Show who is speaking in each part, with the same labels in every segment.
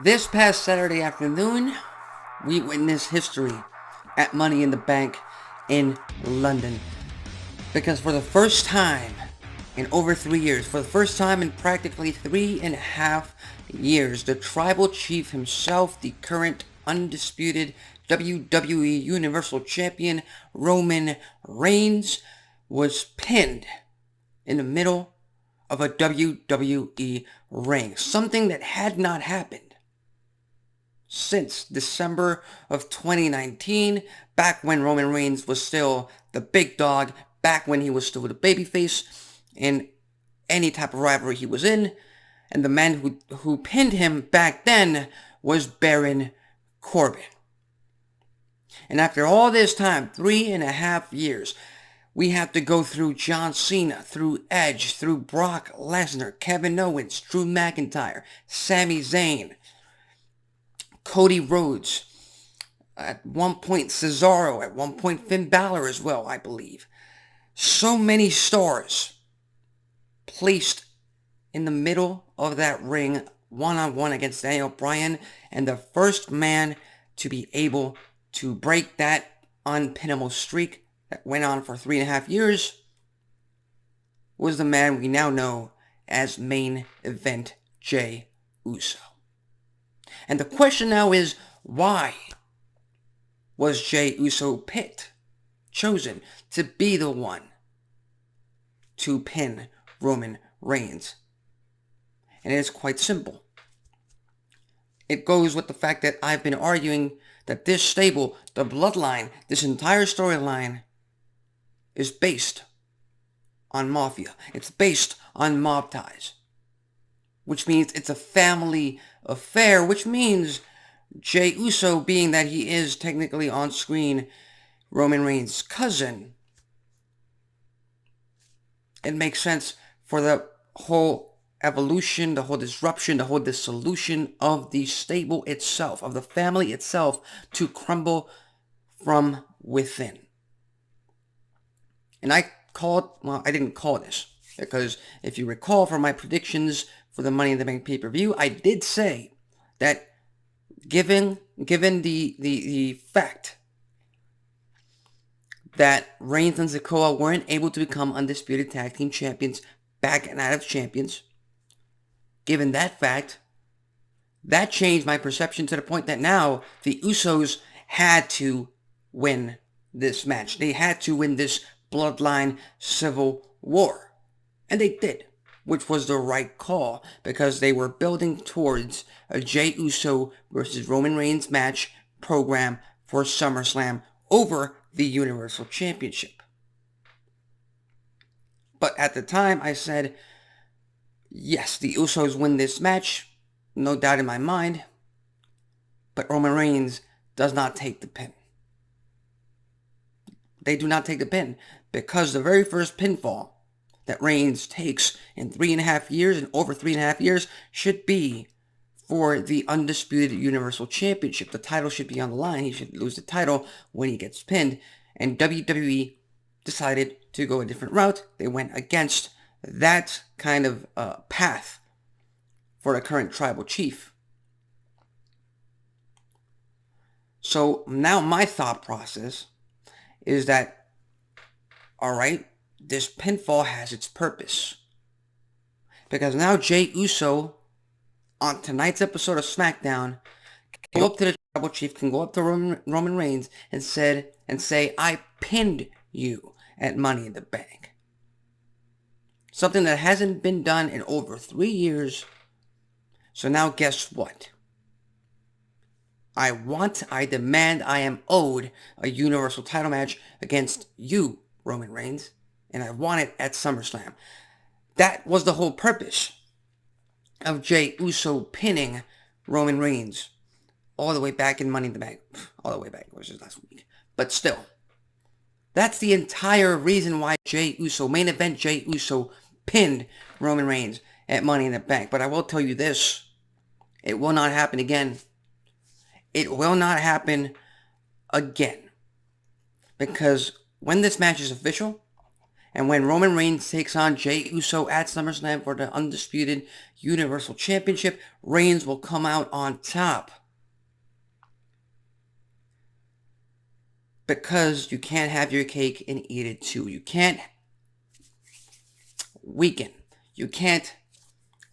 Speaker 1: This past Saturday afternoon, we witnessed history at Money in the Bank in London. Because for the first time in over 3 years, for the first time in practically 3.5 years, the tribal chief himself, the current undisputed WWE Universal Champion, Roman Reigns, was pinned in the middle of a WWE ring. Something that had not happened since December of 2019, back when Roman Reigns was still the big dog, back when he was still the babyface in any type of rivalry he was in, and the man who pinned him back then was Baron Corbin. And after all this time, 3.5 years, we have to go through John Cena, through Edge, through Brock Lesnar, Kevin Owens, Drew McIntyre, Sami Zayn, Cody Rhodes, at one point Cesaro, at one point Finn Balor as well, I believe. So many stars placed in the middle of that ring, one-on-one against Daniel Bryan, and the first man to be able to break that unpinnable streak that went on for 3.5 years was the man we now know as Main Event Jey Uso. And the question now is, why was Jey Uso chosen to be the one to pin Roman Reigns? And it is quite simple. It goes with the fact that I've been arguing that this stable, the Bloodline, this entire storyline is based on mafia. It's based on mob ties. Which means it's a family affair, which means Jey Uso, being that he is technically on screen Roman Reigns' cousin, it makes sense for the whole evolution, the whole disruption, the whole dissolution of the stable itself, of the family itself, to crumble from within. And I didn't call this, because if you recall from my predictions for the Money in the Bank pay-per-view, I did say that given the fact that Reigns and Sikoa weren't able to become undisputed tag team champions back at Night of Champions, given that fact, that changed my perception to the point that now the Usos had to win this match. They had to win this Bloodline Civil War. And they did, which was the right call, because they were building towards a Jey Uso versus Roman Reigns match program for SummerSlam over the Universal Championship. But at the time, I said, yes, the Usos win this match, no doubt in my mind, but Roman Reigns does not take the pin. They do not take the pin, because the very first pinfall that Reigns takes in 3.5 years, and over 3.5 years, should be for the undisputed Universal Championship. The title should be on the line. He should lose the title when he gets pinned. And WWE decided to go a different route. They went against that kind of path for the current tribal chief. So now my thought process is that, alright, this pinfall has its purpose. Because now Jey Uso, on tonight's episode of SmackDown, can go up to the tribal chief, can go up to Roman Reigns and say, I pinned you at Money in the Bank. Something that hasn't been done in over 3 years. So now guess what? I demand, I am owed a Universal title match against you, Roman Reigns. And I want it at SummerSlam. That was the whole purpose of Jey Uso pinning Roman Reigns all the way back in Money in the Bank. All the way back, which was last week. But still, that's the entire reason why Jey Uso, Main Event Jey Uso, pinned Roman Reigns at Money in the Bank. But I will tell you this, it will not happen again. It will not happen again. Because when this match is official, And when Roman Reigns takes on Jey Uso at SummerSlam for the undisputed Universal Championship, Reigns will come out on top. Because you can't have your cake and eat it too. You can't weaken. You can't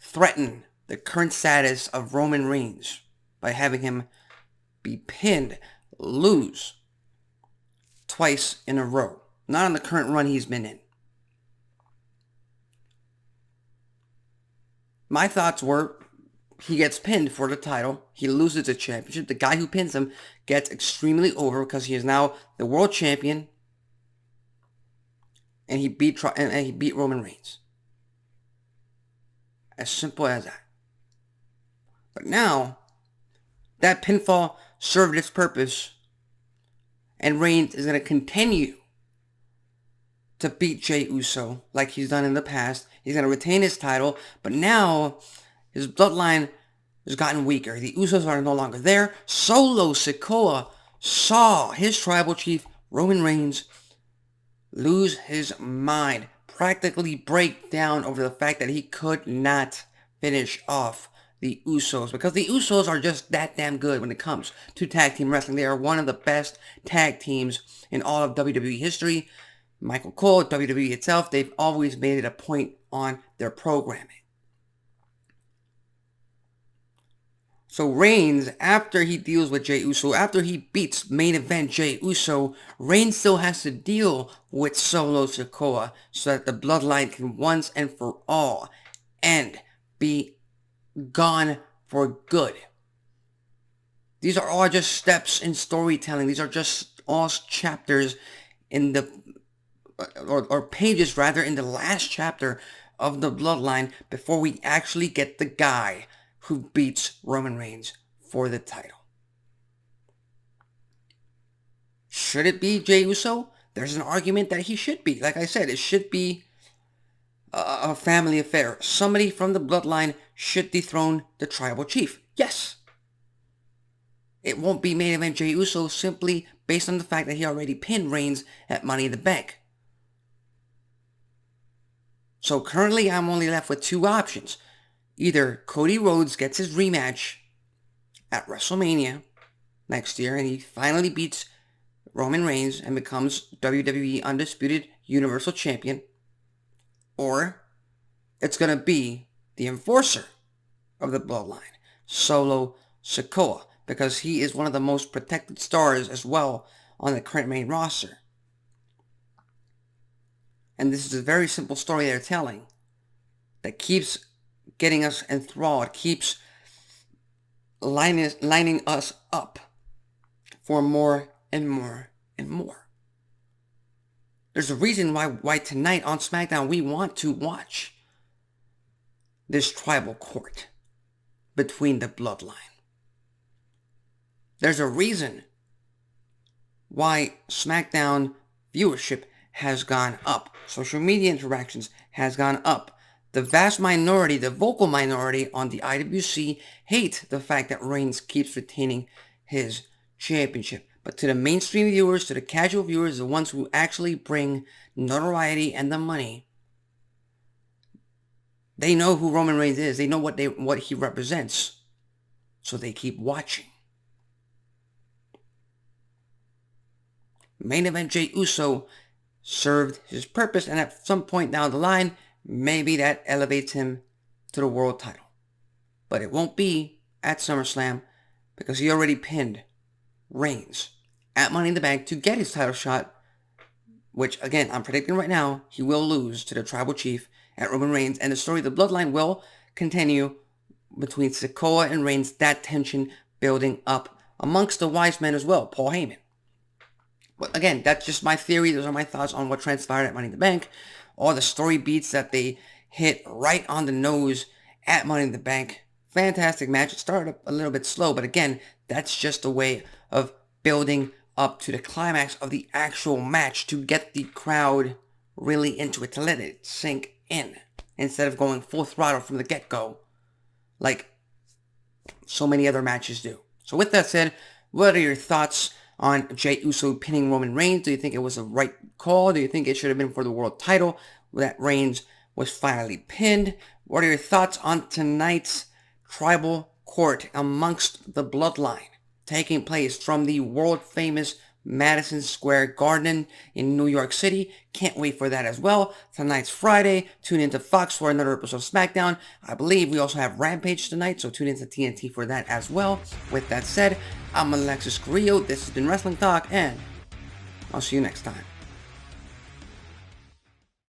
Speaker 1: threaten the current status of Roman Reigns by having him be pinned, lose twice in a row. Not on the current run he's been in. My thoughts were, he gets pinned for the title. He loses the championship. The guy who pins him gets extremely over because he is now the world champion. And he beat Roman Reigns. As simple as that. But now, that pinfall served its purpose. And Reigns is going to continue to beat Jey Uso like he's done in the past. He's going to retain his title. But now, his bloodline has gotten weaker. The Usos are no longer there. Solo Sikoa saw his tribal chief, Roman Reigns, lose his mind. Practically break down over the fact that he could not finish off the Usos. Because the Usos are just that damn good when it comes to tag team wrestling. They are one of the best tag teams in all of WWE history. Michael Cole, WWE itself, they've always made it a point on their programming. So Reigns, after he deals with Jey Uso, after he beats main event Jey Uso, Reigns still has to deal with Solo Sikoa so that the bloodline can once and for all end, be gone for good. These are all just steps in storytelling. These are just all chapters in the, or pages rather, in the last chapter of the bloodline before we actually get the guy who beats Roman Reigns for the title. Should it be Jey Uso? There's an argument that he should be. Like I said, it should be a family affair. Somebody from the bloodline should dethrone the tribal chief. Yes. It won't be main event Jey Uso simply based on the fact that he already pinned Reigns at Money in the Bank. So currently I'm only left with two options. Either Cody Rhodes gets his rematch at WrestleMania next year and he finally beats Roman Reigns and becomes WWE Undisputed Universal Champion, or it's going to be the enforcer of the bloodline, Solo Sikoa, because he is one of the most protected stars as well on the current main roster. And this is a very simple story they're telling that keeps getting us enthralled, keeps lining us up for more and more and more. There's a reason why tonight on SmackDown we want to watch this tribal court between the bloodline. There's a reason why SmackDown viewership has gone up. Social media interactions has gone up. The vast minority, the vocal minority on the IWC hate the fact that Reigns keeps retaining his championship. But to the mainstream viewers, to the casual viewers, the ones who actually bring notoriety and the money, they know who Roman Reigns is. They know what he represents. So they keep watching. Main event Jey Uso served his purpose, and at some point down the line, maybe that elevates him to the world title. But it won't be at SummerSlam because he already pinned Reigns at Money in the Bank to get his title shot, which, again, I'm predicting right now, he will lose to the tribal chief at Roman Reigns, and the story of the bloodline will continue between Sikoa and Reigns, that tension building up amongst the wise men as well, Paul Heyman. But again, that's just my theory. Those are my thoughts on what transpired at Money in the Bank. All the story beats that they hit right on the nose at Money in the Bank. Fantastic match. It started up a little bit slow, but again, that's just a way of building up to the climax of the actual match to get the crowd really into it, to let it sink in, instead of going full throttle from the get-go like so many other matches do. So with that said, what are your thoughts on Jey Uso pinning Roman Reigns? Do you think it was a right call? Do you think it should have been for the world title that Reigns was finally pinned? What are your thoughts on tonight's tribal court amongst the Bloodline taking place from the world famous Madison Square Garden in New York City? Can't wait for that as well. Tonight's Friday. Tune into Fox for another episode of SmackDown. I believe we also have Rampage tonight, so tune into TNT for that as well. With that said, I'm Alexis Carrillo. This has been Wrestling Talk, and I'll see you next time.